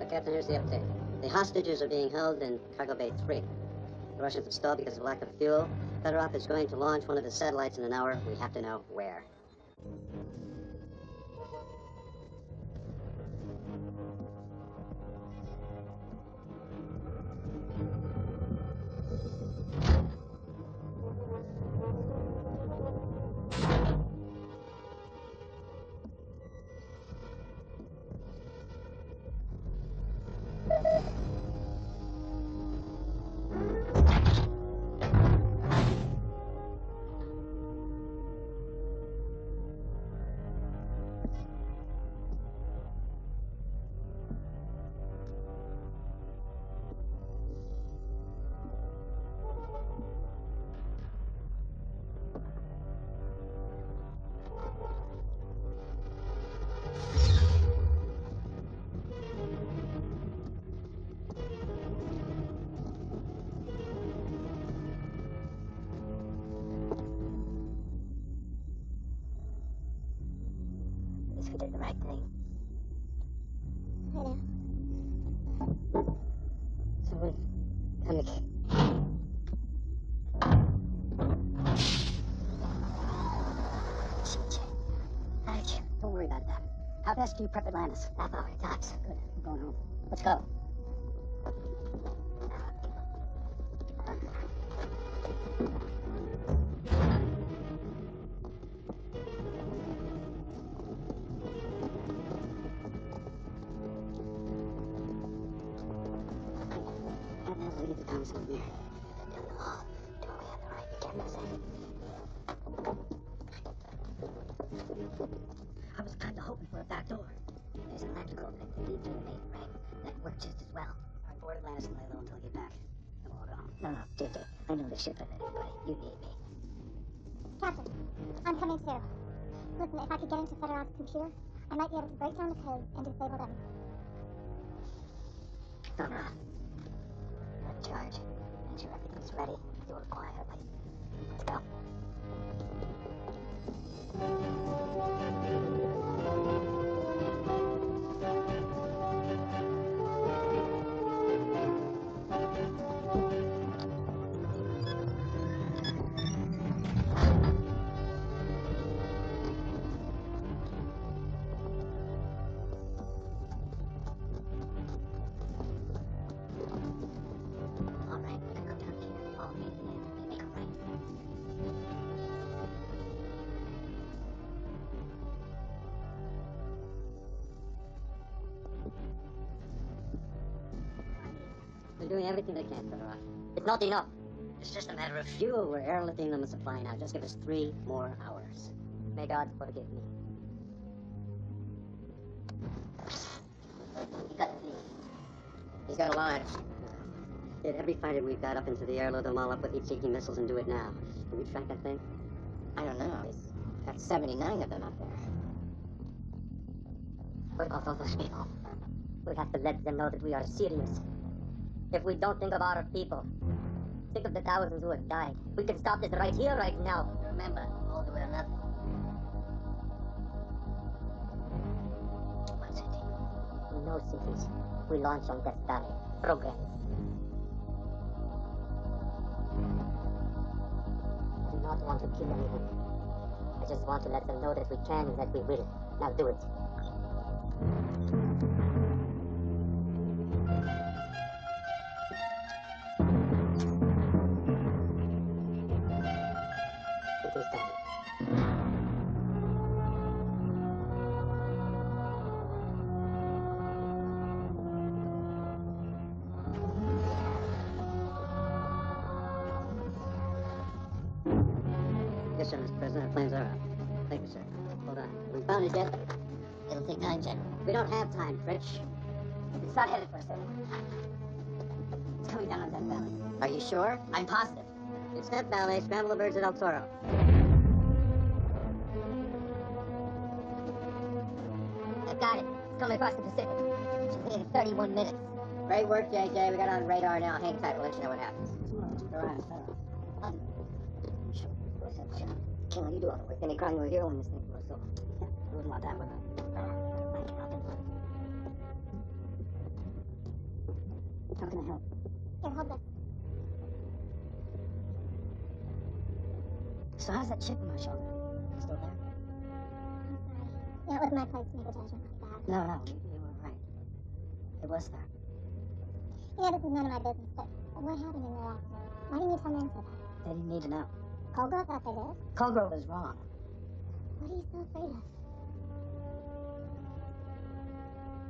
Captain, here's the update. The hostages are being held in Cargo Bay 3. The Russians have stalled because of lack of fuel. Fedorov is going to launch one of his satellites in an hour. We have to know where. At least we did the right thing. I know. So we're coming. Alright, don't worry about that. How fast do you prep Atlantis? Half hour, tops. Good, I'm going home. Let's go. How the hell did we get the comms from here? Don't know. Do we have the right cameras in? I was kinda hoping for a back door. There's an electrical that can lead to the mainframe that work just as well. All right, board Atlantis and lay low until I get back. Then we'll all go. No, dude, I know this ship better than anybody. You need me. Captain, I'm coming too. Listen, if I could get into Fedorov's computer, I might be able to break down the codes and disable them. Fedorov's in charge. Make sure everything's ready. Do it quietly. Let's go. All right, we're gonna go down here. Follow me to the end and make a right. They're doing everything they can, Fedorov. It's not enough. It's just a matter of fuel. We're airlifting them a supply now. Just give us 3 more hours. May God forgive me. You got the fleet. He's got a launch. Did every fighter we've got up into the air load them all up with heat-seeking missiles and do it now? Can we track that thing? I don't know. He's got 79 of them up there. What about all those people? We have to let them know that we are serious. If we don't think of our people, think of the thousands who have died. We can stop this right here, right now. Remember, all do it or nothing. One city. No cities. We launch on Death Valley. Progress. I do not want to kill anyone. I just want to let them know that we can and that we will. Now do it. It is done. Yes, sir, Mr. President. Our plans are out. Thank you, sir. Hold on. We found it yet? It'll take time, General. We don't have time, Fritch. It's not headed for us anymore. It's coming down on Death Valley. Are you sure? I'm positive. It's Death Valley. Scramble the birds at El Toro. I've got it. It's coming across the Pacific. Should be in 31 minutes. Great work, JJ. We got on radar now. Hang tight. We'll let you know what happens. Killer, you do all the work. Then they crying with you on this thing for us, so. Yeah, I wouldn't want that with her. How can I help? Here, hold this. So how's that chip in my shoulder? Still there? I'm sorry. Yeah, it was my place to make a judgment like that. No, you were right. It was there. You know, this is none of my business, but what happened in your accident? Why didn't you tell Nancy about it? They didn't need to know. Colgrove thought they did. Colgrove is wrong. What are you so afraid of?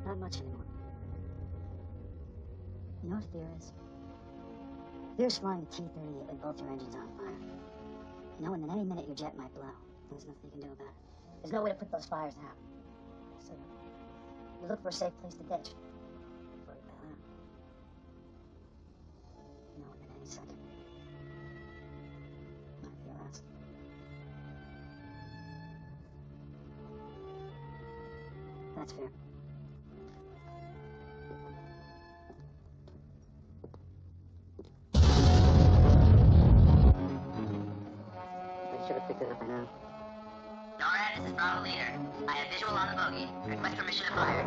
Not much anymore. You know what fear is? Fear's flying a T-38 with both your engines on fire. Knowing that any minute your jet might blow. There's nothing you can do about it. There's no way to put those fires out. So you look for a safe place to ditch before you bail out. Knowing that any second might be your last. That's fear. I should have picked it up by now. NORAD, this is Bravo Leader. I have visual on the bogey. Request permission to fire.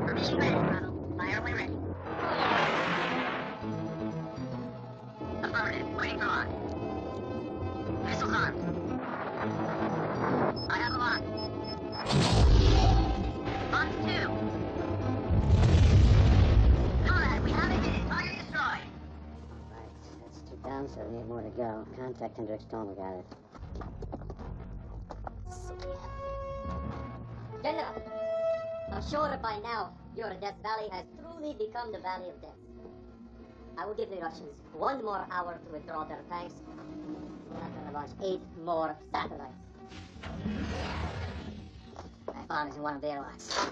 Permission granted, Bravo. Fire when ready. Affirmative. Waiting for launch. Missiles armed. I have a launch. Launch 2. NORAD, we have a hit. Target destroyed. Right, that's 2 down, 78 more to go. Contact Hendricks Toma, got it. General, I'm sure by now your Death Valley has truly become the Valley of Death. I will give the Russians 1 more hour to withdraw their tanks. We're not gonna launch 8 more satellites. My father's in one of their lots.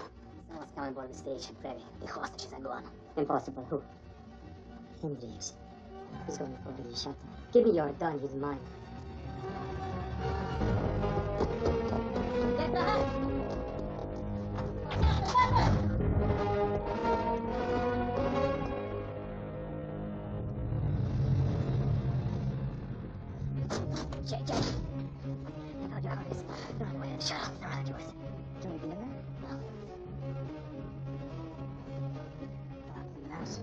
Someone's coming aboard the stage. Previ, the hostages are gone. Impossible. Who? Hendrix. He's going for the shot. Give me your gun. He's mine. Get back! JJ. I found your harness. They're on the way to the shuttle. They're around yours. Can we be in there? No. Locked in the house.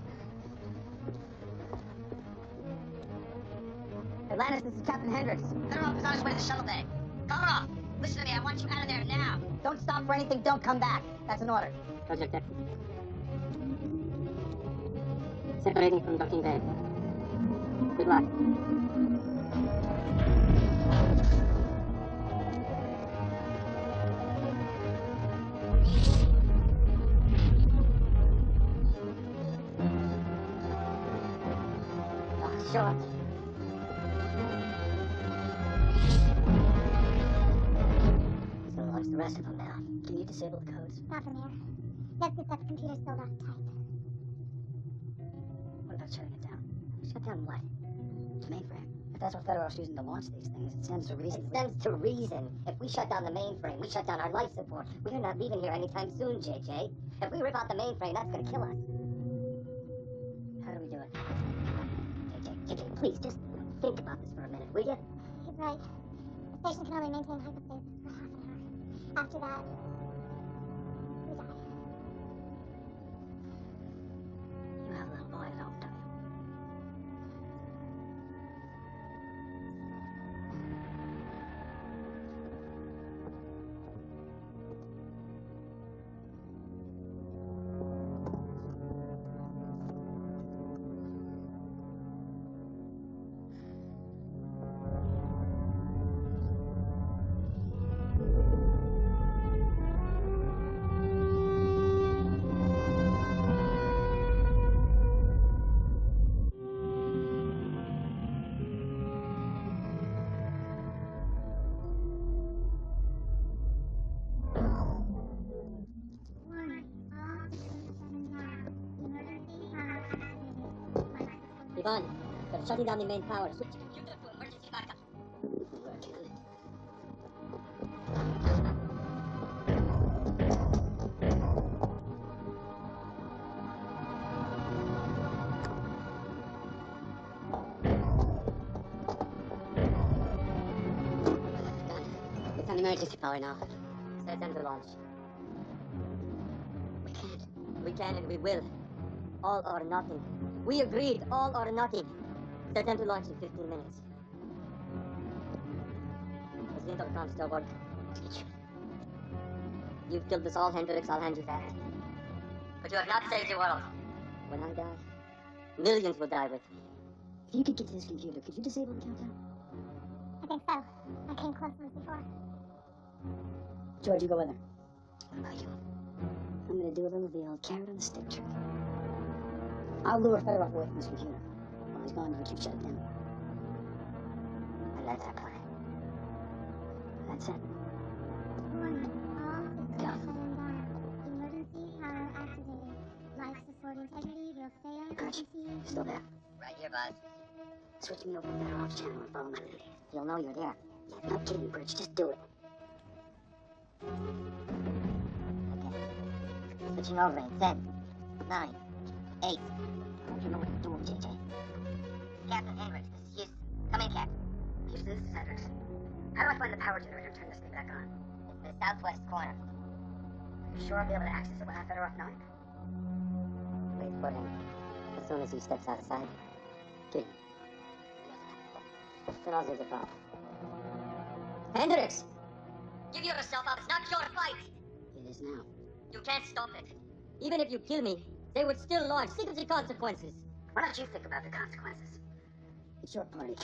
Atlantis, this is Captain Hendricks. Fedorov is on his way to the shuttle bay. Fedorov, listen to me. I want you out of there now. Don't stop for anything, don't come back. That's an order. Project X. Separating from docking bay. Good luck. Oh, short. He's gonna launch the rest of them now. Can you disable the codes? Not from here. Let's get that the computer's still locked tight. What about shutting it down? Shut down what? The mainframe. If that's what Fedorov's using to launch these things, it stands to reason. It stands to reason. If we shut down the mainframe, we shut down our life support. We're not leaving here anytime soon, JJ. If we rip out the mainframe, that's gonna kill us. How do we do it? JJ, please, just think about this for a minute, will you? He's right. The station can only maintain hypostasis for half an hour. After that, we die. You have a little boy at home, don't you? Ivan, they're shutting down the main power. Switch. Computer to emergency backup. It's on emergency power now. Set them to launch. We can't. We can and we will. All or nothing. We agreed, all or nothing. Set them to launch in 15 minutes. Does the intercom still work? You've killed us all, Hendrix. I'll hand you that. But you have not saved the world. When I die, millions will die with me. If you could get to this computer, could you disable the countdown? I think so. I came close once before. George, you go with her. What about you? I'm gonna do a little of the old carrot on the stick trick. I'll lure Fedorov away from this computer. While he's gone, you keep shut it down. And that's our plan. That's it. Warning. All systems Go. shutting down. Emergency power activated. Life support integrity will stay on Perch, emergency. you still there? Right here, Buzz. Switch me over to Fedorov's channel and follow my lead. He'll know you're there. Yeah, no kidding, Perch. Just do it. Okay. Switching over in 10, 9, 8. I don't you know what you're doing, JJ. Captain Hendricks, this is Houston. Come in, Captain. Houston, this is Hendricks. How do I find the power generator and turn this thing back on? It's the southwest corner. You sure I'll be able to access it when I have Fedorov knowing? Wait for him. As soon as he steps outside, kill him. Then I'll take the power. Hendrix! Give yourself up. It's not your fight. It is now. You can't stop it. Even if you kill me, they would still launch. Think of the consequences. Why don't you think about the consequences? It's your party.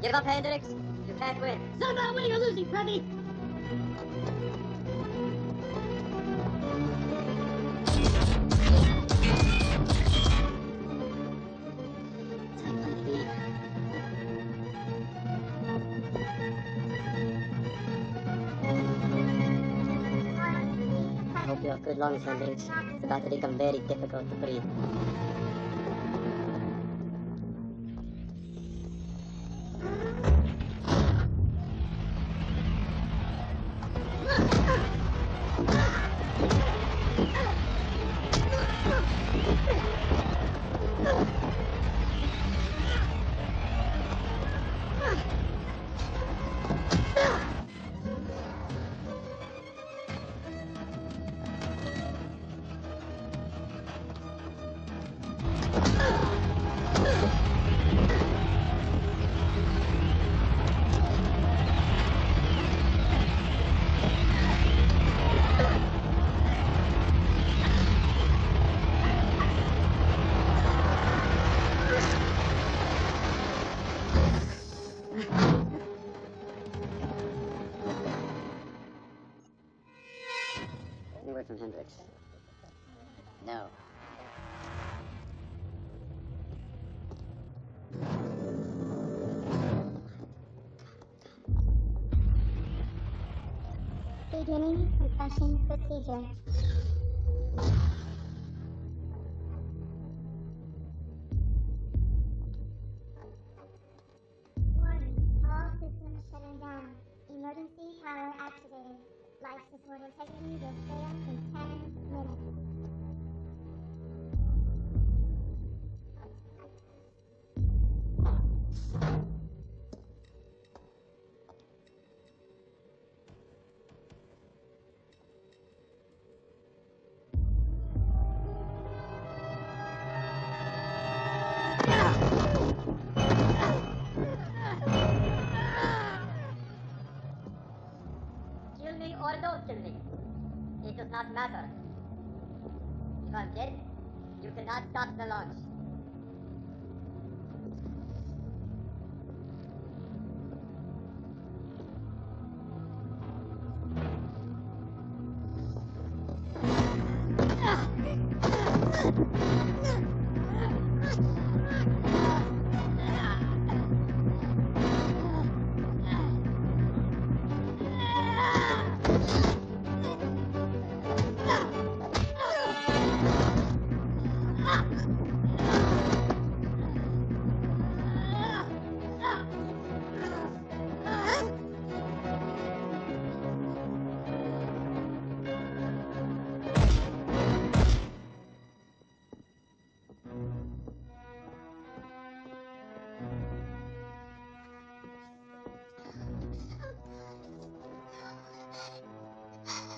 Give up, Hendrix. You can't win. It's not about winning or losing, Prevy. I hope you have good lungs, Hendrix. It's about to become very difficult to breathe. Any word from Hendrix? No. Beginning confession procedure. Warning, all systems shutting down. Emergency power activated. Life support integrity will fail in 10 minutes. Kill me or don't kill me. It does not matter. If I'm dead, you cannot stop the launch.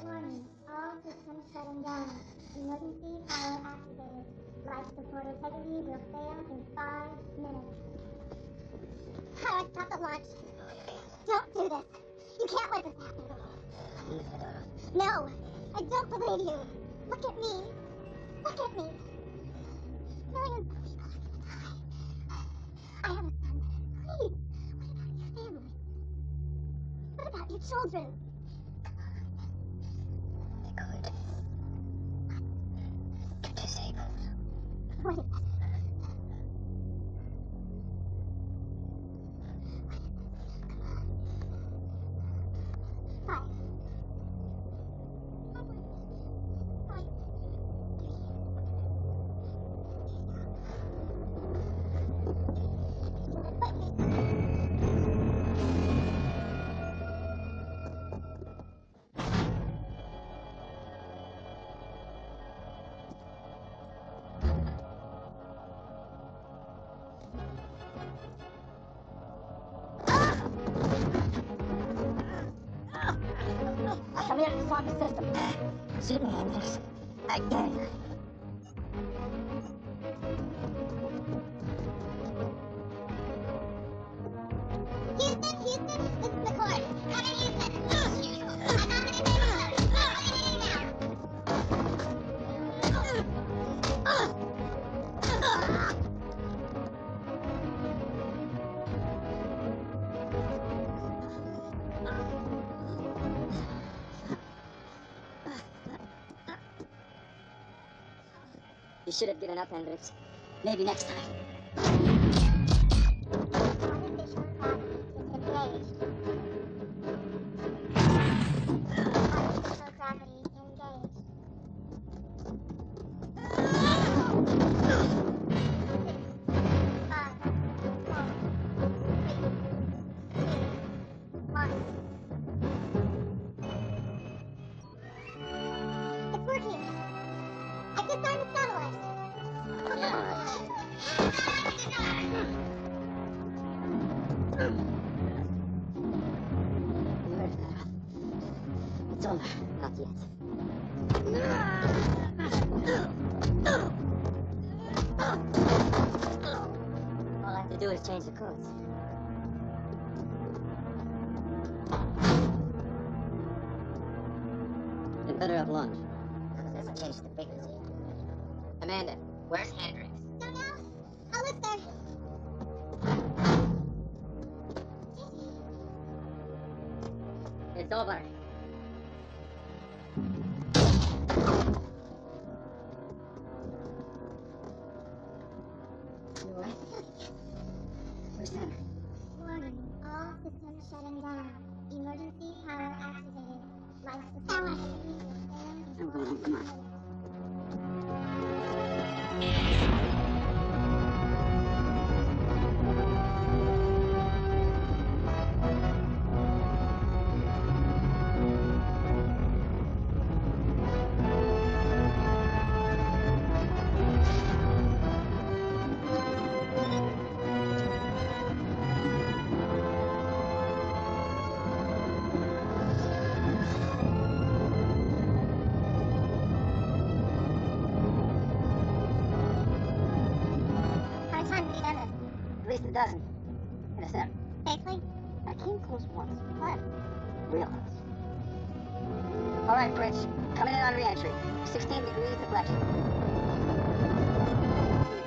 Warning, all systems shutting down. Emergency power activated. Life support integrity will fail in 5 minutes. How do I stop the launch? Don't do this. You can't let this happen. No, I don't believe you. Look at me. Look at me. Millions of people are gonna die. I have a son. Please, what about your family? What about your children? They're disabled. What is that? Five. Come here to swap the system. Shoot me, Hendrix. Again. Houston, this is McCoy. Come in, Houston. I'm not gonna say much. You should have given up, Hendricks. Maybe next time. Artificial gravity disengaged. Artificial gravity engaged. 5, 4, 3, 2, 1. It's working. I disarmed the satellite. It's over. Not yet. All I have to do is change the codes. You'd better have lunch. This will change the frequency. Amanda, where's Hendrix? Don't know. I'll look there. It's over. You alright? Where's Tanner? Warning. All systems shutting down. Emergency power activated. Life support. I'm going home. Come on. How many times did you done this? At least a dozen. In a center. Safely? I came close once. What? Real close. All right, Pritch. Coming in on re-entry. 16 degrees deflection.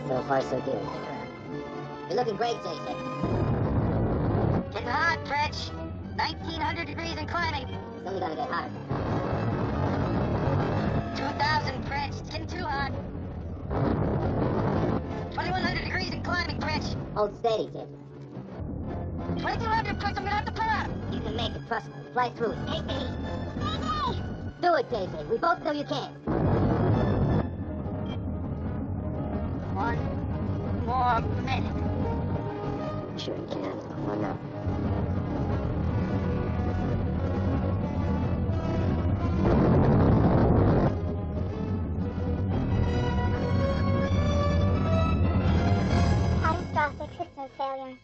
So far, so good. You're looking great, JJ. Getting hot, Pritch. 1900 degrees and climbing. It's only gonna get hotter. 2000, Pritch. It's getting too hot. 2100 degrees and climbing, Pritch. Hold steady, kid. 2200, Pritch. I'm gonna have to pull out. You can make it. Trust me. Fly through it. Hey! Do it, JJ. We both know you can. One more minute. Sure you can. Why not? Catastrophic system failure.